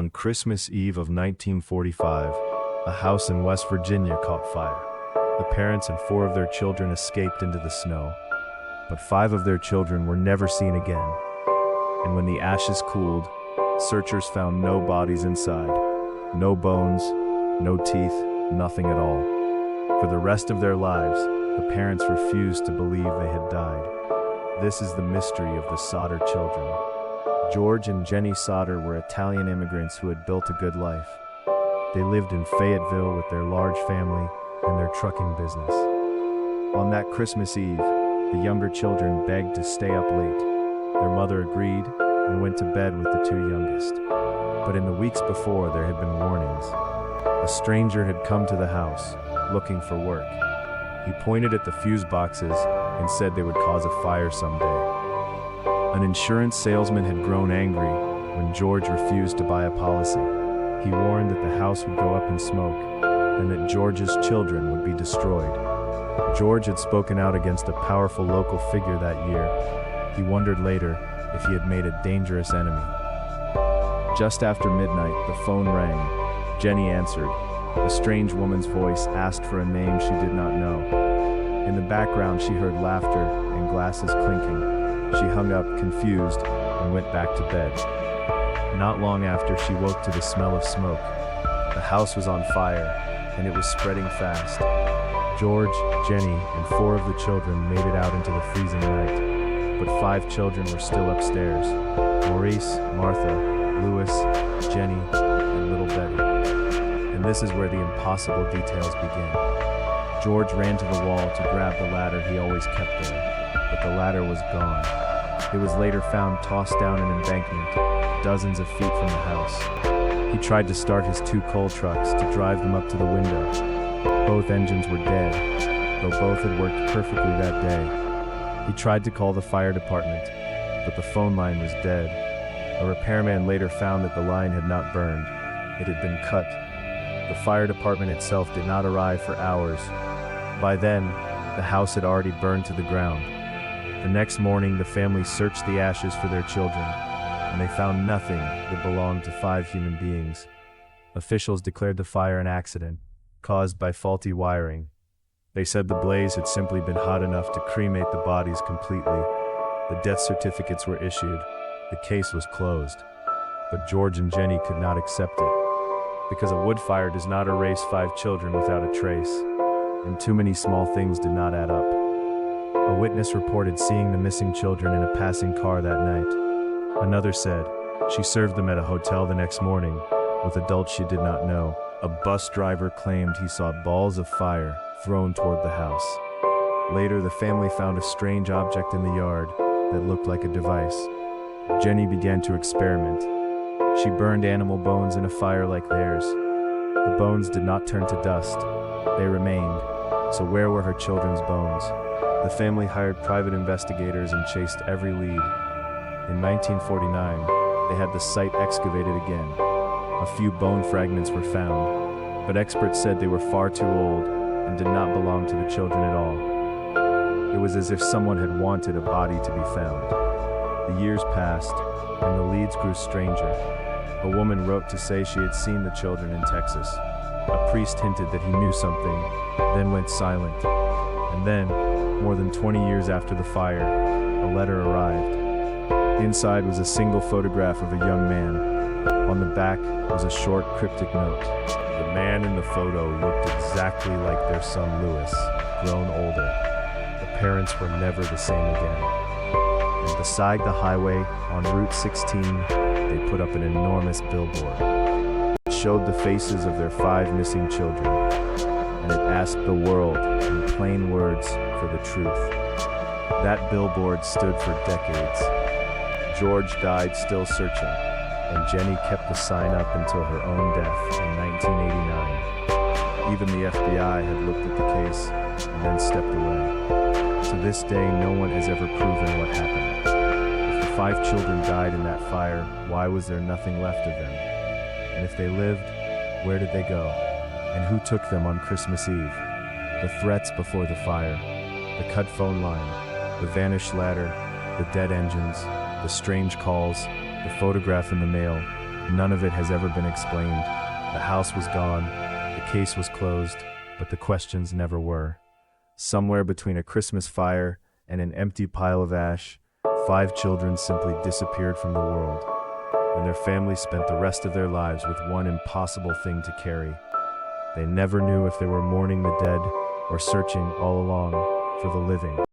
On Christmas Eve of 1945, a house in West Virginia caught fire. The parents and 4 of their children escaped into the snow, but 5 of their children were never seen again. And when the ashes cooled, searchers found no bodies inside. No bones, no teeth, nothing at all. For the rest of their lives, the parents refused to believe they had died. This is the mystery of the Sodder children. George and Jenny Sodder were Italian immigrants who had built a good life. They lived in Fayetteville with their large family and their trucking business. On that Christmas Eve, the younger children begged to stay up late. Their mother agreed and went to bed with the 2 youngest. But in the weeks before, there had been warnings. A stranger had come to the house, looking for work. He pointed at the fuse boxes and said they would cause a fire someday. An insurance salesman had grown angry when George refused to buy a policy. He warned that the house would go up in smoke and that George's children would be destroyed. George had spoken out against a powerful local figure that year. He wondered later if he had made a dangerous enemy. Just after midnight, the phone rang. Jenny answered. A strange woman's voice asked for a name she did not know. In the background, she heard laughter and glasses clinking. She hung up, confused, and went back to bed. Not long after, she woke to the smell of smoke. The house was on fire, and it was spreading fast. George, Jenny, and 4 of the children made it out into the freezing night, but 5 children were still upstairs. Maurice, Martha, Louis, Jenny, and little Betty. And this is where the impossible details begin. George ran to the wall to grab the ladder he always kept there, but the ladder was gone. It was later found tossed down an embankment, dozens of feet from the house. He tried to start his 2 coal trucks to drive them up to the window. Both engines were dead, though both had worked perfectly that day. He tried to call the fire department, but the phone line was dead. A repairman later found that the line had not burned. It had been cut. The fire department itself did not arrive for hours. By then, the house had already burned to the ground. The next morning, the family searched the ashes for their children, and they found nothing that belonged to 5 human beings. Officials declared the fire an accident, caused by faulty wiring. They said the blaze had simply been hot enough to cremate the bodies completely. The death certificates were issued. The case was closed. But George and Jenny could not accept it, because a wood fire does not erase 5 children without a trace, and too many small things did not add up. A witness reported seeing the missing children in a passing car that night. Another said she served them at a hotel the next morning with adults she did not know. A bus driver claimed he saw balls of fire thrown toward the house. Later, the family found a strange object in the yard that looked like a device. Jenny began to experiment. She burned animal bones in a fire like theirs. The bones did not turn to dust. They remained. So where were her children's bones? The family hired private investigators and chased every lead. In 1949, they had the site excavated again. A few bone fragments were found, but experts said they were far too old and did not belong to the children at all. It was as if someone had wanted a body to be found. The years passed, and the leads grew stranger. A woman wrote to say she had seen the children in Texas. A priest hinted that he knew something, then went silent. And then, more than 20 years after the fire, a letter arrived. Inside was a single photograph of a young man. On the back was a short, cryptic note. The man in the photo looked exactly like their son Louis, grown older. The parents were never the same again. And beside the highway, on Route 16, they put up an enormous billboard. It showed the faces of their 5 missing children, and it asked the world, in plain words, for the truth. That billboard stood for decades. George died still searching, and Jenny kept the sign up until her own death in 1989. Even the FBI had looked at the case and then stepped away. To this day, no one has ever proven what happened. If the 5 children died in that fire, why was there nothing left of them? And if they lived, where did they go? And who took them on Christmas Eve? The threats before the fire, the cut phone line, the vanished ladder, the dead engines, the strange calls, the photograph in the mail. None of it has ever been explained. The house was gone, the case was closed, but the questions never were. Somewhere between a Christmas fire and an empty pile of ash, 5 children simply disappeared from the world, and their families spent the rest of their lives with one impossible thing to carry. They never knew if they were mourning the dead or searching all along for the living.